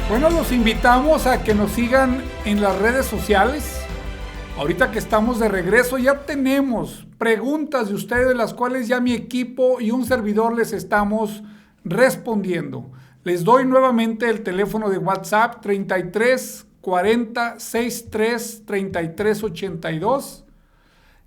Bueno, los invitamos a que nos sigan en las redes sociales. Ahorita que estamos de regreso ya tenemos preguntas de ustedes, las cuales ya mi equipo y un servidor les estamos respondiendo. Les doy nuevamente el teléfono de WhatsApp 33 40 63 33 82.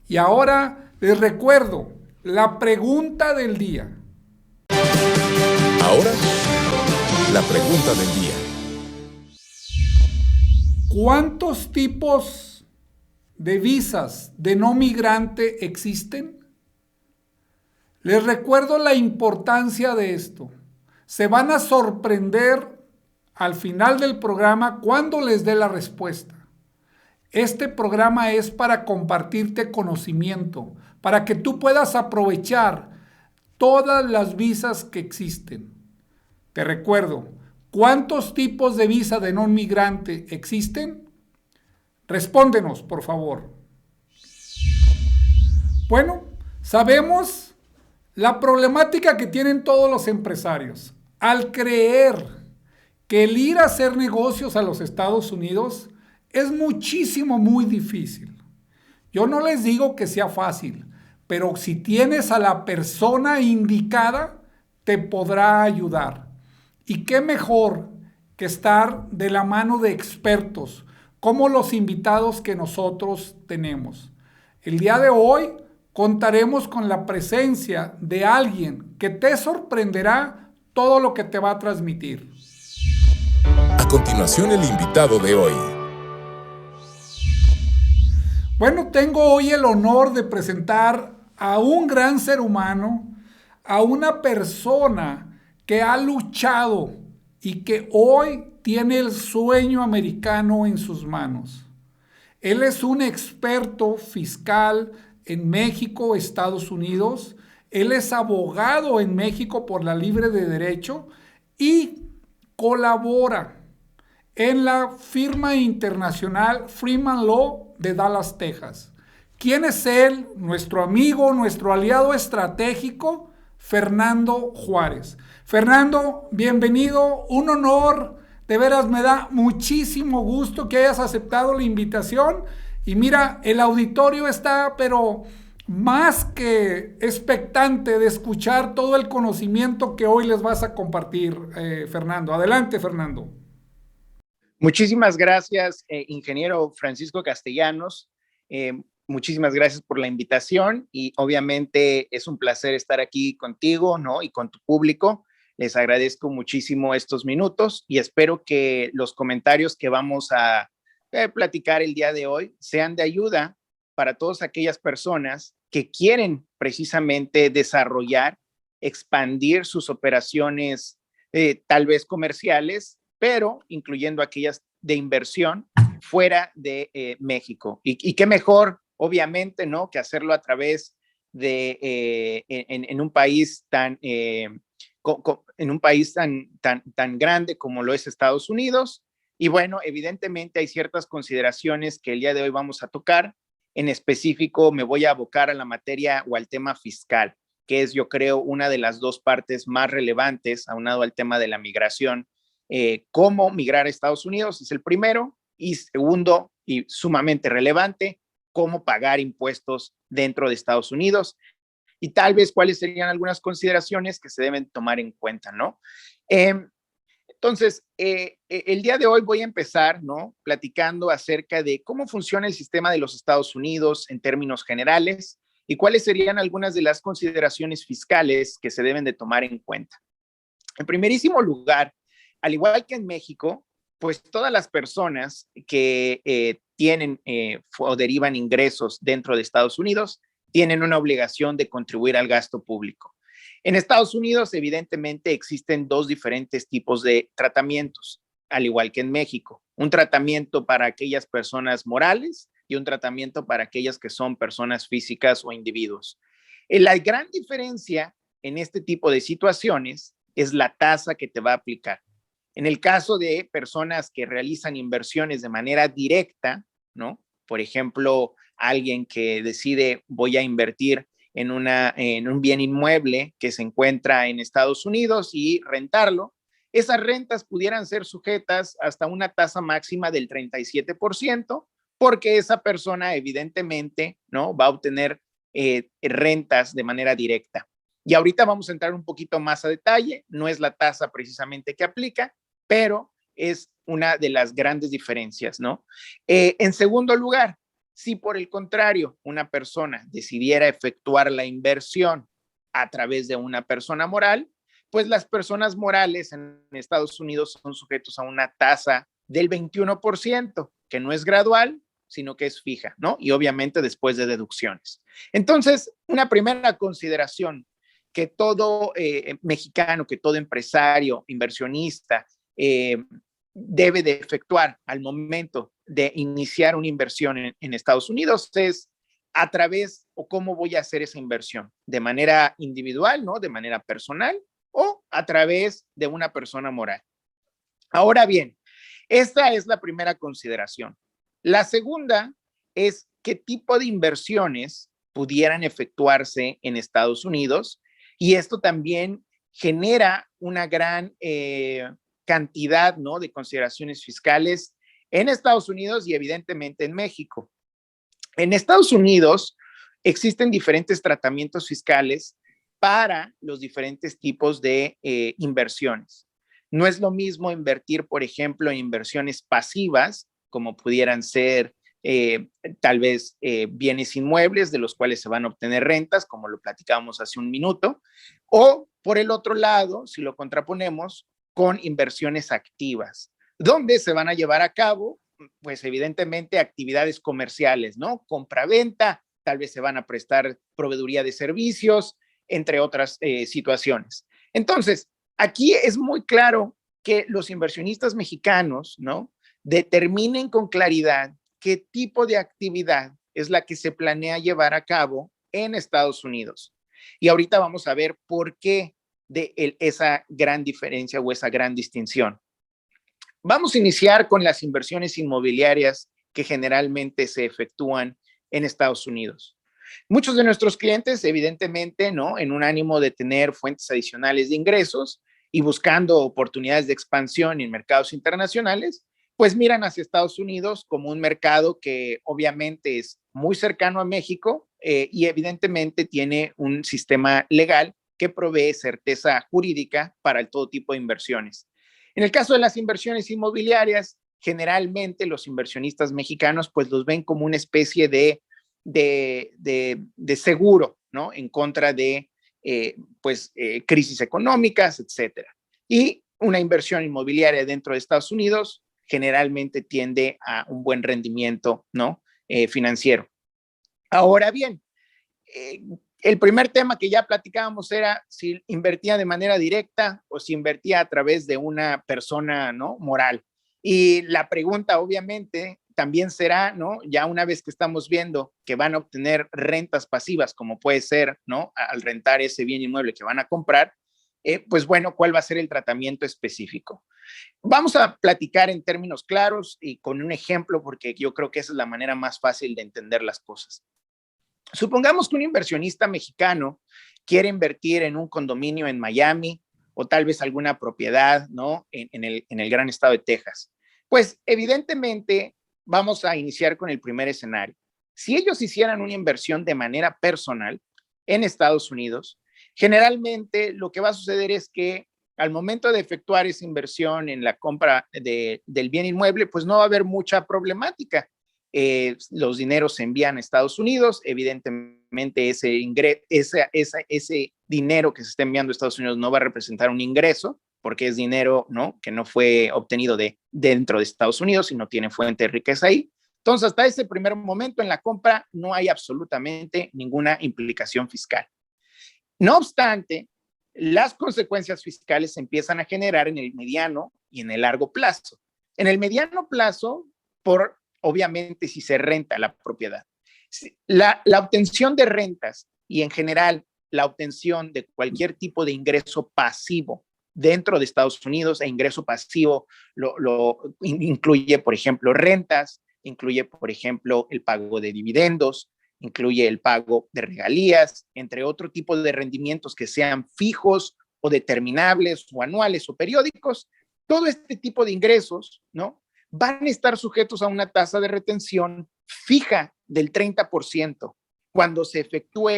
Y ahora les recuerdo la pregunta del día. Ahora, la pregunta del día. ¿Cuántos tipos de visas de no migrante existen? Les recuerdo la importancia de esto. Se van a sorprender al final del programa cuando les dé la respuesta. Este programa es para compartirte conocimiento, para que tú puedas aprovechar todas las visas que existen. Te recuerdo, ¿cuántos tipos de visa de no migrante existen? Respóndenos, por favor. Bueno, sabemos la problemática que tienen todos los empresarios. Al creer que el ir a hacer negocios a los Estados Unidos es muy difícil. Yo no les digo que sea fácil, pero si tienes a la persona indicada, te podrá ayudar. Y qué mejor que estar de la mano de expertos, como los invitados que nosotros tenemos. El día de hoy contaremos con la presencia de alguien que te sorprenderá todo lo que te va a transmitir. A continuación, el invitado de hoy. Bueno, tengo hoy el honor de presentar a un gran ser humano, a una persona que ha luchado y que hoy tiene el sueño americano en sus manos. Él es un experto fiscal en México, Estados Unidos. Él es abogado en México por la Libre de Derecho y colabora en la firma internacional Freeman Law de Dallas, Texas. ¿Quién es él? Nuestro amigo, nuestro aliado estratégico, Fernando Juárez. Fernando, bienvenido, un honor, de veras me da muchísimo gusto que hayas aceptado la invitación. Y mira, el auditorio está, pero más que expectante de escuchar todo el conocimiento que hoy les vas a compartir, Fernando. Adelante, Fernando. Muchísimas gracias, ingeniero Francisco Castellanos. Muchísimas gracias por la invitación y obviamente es un placer estar aquí contigo, ¿no? Y con tu público. Les agradezco muchísimo estos minutos y espero que los comentarios que vamos a platicar el día de hoy sean de ayuda para todas aquellas personas que quieren precisamente desarrollar, expandir sus operaciones tal vez comerciales, pero incluyendo aquellas de inversión fuera de México. Y qué mejor, obviamente, ¿no? Que hacerlo a través de en un país tan tan grande como lo es Estados Unidos. Y bueno, evidentemente hay ciertas consideraciones que el día de hoy vamos a tocar. En específico, me voy a abocar a la materia o al tema fiscal, que es, yo creo, una de las dos partes más relevantes, aunado al tema de la migración. Cómo migrar a Estados Unidos es el primero, y segundo, y sumamente relevante, cómo pagar impuestos dentro de Estados Unidos. Y tal vez cuáles serían algunas consideraciones que se deben tomar en cuenta, ¿no? Entonces, el día de hoy voy a empezar, ¿no? Platicando acerca de cómo funciona el sistema de los Estados Unidos en términos generales y cuáles serían algunas de las consideraciones fiscales que se deben de tomar en cuenta. En primerísimo lugar, al igual que en México, pues todas las personas que tienen o derivan ingresos dentro de Estados Unidos tienen una obligación de contribuir al gasto público. En Estados Unidos, evidentemente, existen dos diferentes tipos de tratamientos, al igual que en México. Un tratamiento para aquellas personas morales y un tratamiento para aquellas que son personas físicas o individuos. La gran diferencia en este tipo de situaciones es la tasa que te va a aplicar. En el caso de personas que realizan inversiones de manera directa, ¿no? Por ejemplo, alguien que decide voy a invertir en un bien inmueble que se encuentra en Estados Unidos y rentarlo, esas rentas pudieran ser sujetas hasta una tasa máxima del 37%, porque esa persona evidentemente, ¿no?, va a obtener rentas de manera directa. Y ahorita vamos a entrar un poquito más a detalle, no es la tasa precisamente que aplica, pero es una de las grandes diferencias, ¿no? En segundo lugar, si por el contrario una persona decidiera efectuar la inversión a través de una persona moral, pues las personas morales en Estados Unidos son sujetos a una tasa del 21%, que no es gradual, sino que es fija, ¿no? Y obviamente después de deducciones. Entonces, una primera consideración que todo mexicano, que todo empresario, inversionista, debe de efectuar al momento de iniciar una inversión en Estados Unidos es a través o cómo voy a hacer esa inversión, de manera individual, ¿no?, de manera personal o a través de una persona moral. Ahora bien, esta es la primera consideración. La segunda es qué tipo de inversiones pudieran efectuarse en Estados Unidos, y esto también genera una gran cantidad, ¿no?, de consideraciones fiscales en Estados Unidos y evidentemente en México. En Estados Unidos existen diferentes tratamientos fiscales para los diferentes tipos de inversiones. No es lo mismo invertir, por ejemplo, en inversiones pasivas, como pudieran ser tal vez bienes inmuebles de los cuales se van a obtener rentas, como lo platicábamos hace un minuto, o por el otro lado, si lo contraponemos, con inversiones activas, donde se van a llevar a cabo, pues evidentemente, actividades comerciales, ¿no? Compra-venta, tal vez se van a prestar proveeduría de servicios, entre otras situaciones. Entonces, aquí es muy claro que los inversionistas mexicanos, ¿no?, determinen con claridad qué tipo de actividad es la que se planea llevar a cabo en Estados Unidos. Y ahorita vamos a ver por qué de esa gran diferencia o esa gran distinción. Vamos a iniciar con las inversiones inmobiliarias que generalmente se efectúan en Estados Unidos. Muchos de nuestros clientes, evidentemente, ¿no?, en un ánimo de tener fuentes adicionales de ingresos y buscando oportunidades de expansión en mercados internacionales, pues miran hacia Estados Unidos como un mercado que obviamente es muy cercano a México y evidentemente tiene un sistema legal que provee certeza jurídica para todo tipo de inversiones. En el caso de las inversiones inmobiliarias, generalmente los inversionistas mexicanos pues los ven como una especie de seguro, ¿no?, en contra de crisis económicas, etcétera. Y una inversión inmobiliaria dentro de Estados Unidos generalmente tiende a un buen rendimiento, ¿no?, financiero. Ahora bien, el primer tema que ya platicábamos era si invertía de manera directa o si invertía a través de una persona, ¿no?, moral. Y la pregunta obviamente también será, ¿no?, ya una vez que estamos viendo que van a obtener rentas pasivas, como puede ser, ¿no?, al rentar ese bien inmueble que van a comprar, pues bueno, ¿cuál va a ser el tratamiento específico? Vamos a platicar en términos claros y con un ejemplo, porque yo creo que esa es la manera más fácil de entender las cosas. Supongamos que un inversionista mexicano quiere invertir en un condominio en Miami o tal vez alguna propiedad, ¿no?, en el gran estado de Texas. Pues evidentemente vamos a iniciar con el primer escenario. Si ellos hicieran una inversión de manera personal en Estados Unidos, generalmente lo que va a suceder es que al momento de efectuar esa inversión en la compra del bien inmueble, pues no va a haber mucha problemática. Los dineros se envían a Estados Unidos, evidentemente ese dinero que se está enviando a Estados Unidos no va a representar un ingreso, porque es dinero, ¿no?, que no fue obtenido dentro de Estados Unidos y no tiene fuente de riqueza ahí. Entonces, hasta ese primer momento en la compra no hay absolutamente ninguna implicación fiscal. No obstante, las consecuencias fiscales se empiezan a generar en el mediano y en el largo plazo. En el mediano plazo, obviamente, si se renta la propiedad. La obtención de rentas y en general la obtención de cualquier tipo de ingreso pasivo dentro de Estados Unidos, e ingreso pasivo lo incluye, por ejemplo, rentas, incluye, por ejemplo, el pago de dividendos, incluye el pago de regalías, entre otro tipo de rendimientos que sean fijos o determinables o anuales o periódicos, todo este tipo de ingresos, ¿no? Van a estar sujetos a una tasa de retención fija del 30% cuando se efectúe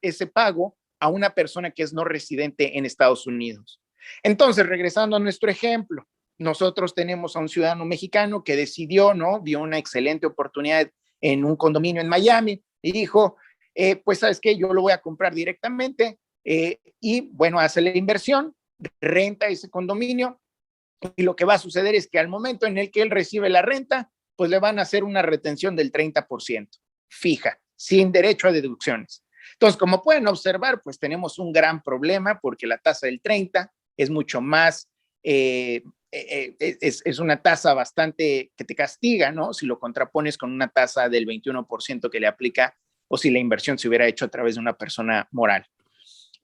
ese pago a una persona que es no residente en Estados Unidos. Entonces, regresando a nuestro ejemplo, nosotros tenemos a un ciudadano mexicano que decidió, ¿no? Vio una excelente oportunidad en un condominio en Miami y dijo, pues, ¿sabes qué? Yo lo voy a comprar directamente y, bueno, hace la inversión, renta ese condominio y lo que va a suceder es que al momento en el que él recibe la renta, pues le van a hacer una retención del 30% fija, sin derecho a deducciones. Entonces, como pueden observar, pues tenemos un gran problema porque la tasa del 30 es mucho más, es una tasa bastante que te castiga, ¿no? Si lo contrapones con una tasa del 21% que le aplica o si la inversión se hubiera hecho a través de una persona moral.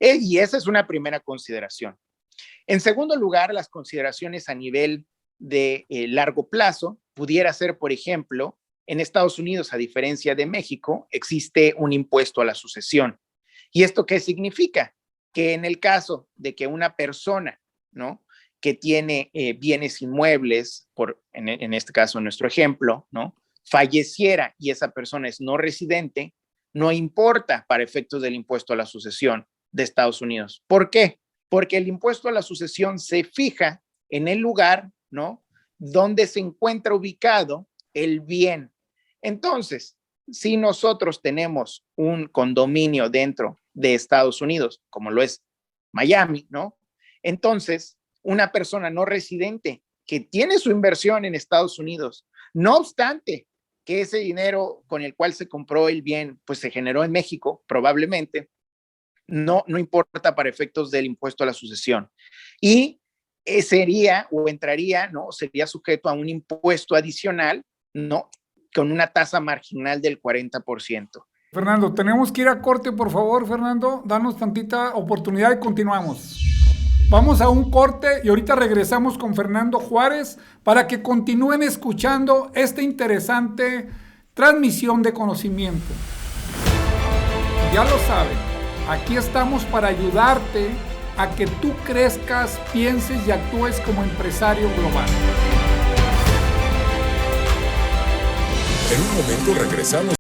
Y esa es una primera consideración. En segundo lugar, las consideraciones a nivel de largo plazo pudiera ser, por ejemplo, en Estados Unidos, a diferencia de México, existe un impuesto a la sucesión. ¿Y esto qué significa? Que en el caso de que una persona, ¿no?, que tiene bienes inmuebles, en este caso, en nuestro ejemplo, ¿no?, falleciera y esa persona es no residente, no importa para efectos del impuesto a la sucesión de Estados Unidos. ¿Por qué? Porque el impuesto a la sucesión se fija en el lugar, ¿no?, donde se encuentra ubicado el bien. Entonces, si nosotros tenemos un condominio dentro de Estados Unidos, como lo es Miami, ¿no?, entonces una persona no residente que tiene su inversión en Estados Unidos, no obstante que ese dinero con el cual se compró el bien, pues se generó en México, probablemente, no importa para efectos del impuesto a la sucesión. Y sería o entraría, ¿no?, sería sujeto a un impuesto adicional, ¿no?, con una tasa marginal del 40%. Fernando, tenemos que ir a corte, por favor, Fernando. Danos tantita oportunidad y continuamos. Vamos a un corte y ahorita regresamos con Fernando Juárez para que continúen escuchando esta interesante transmisión de conocimiento. Ya lo saben, aquí estamos para ayudarte a que tú crezcas, pienses y actúes como empresario global. En un momento regresamos.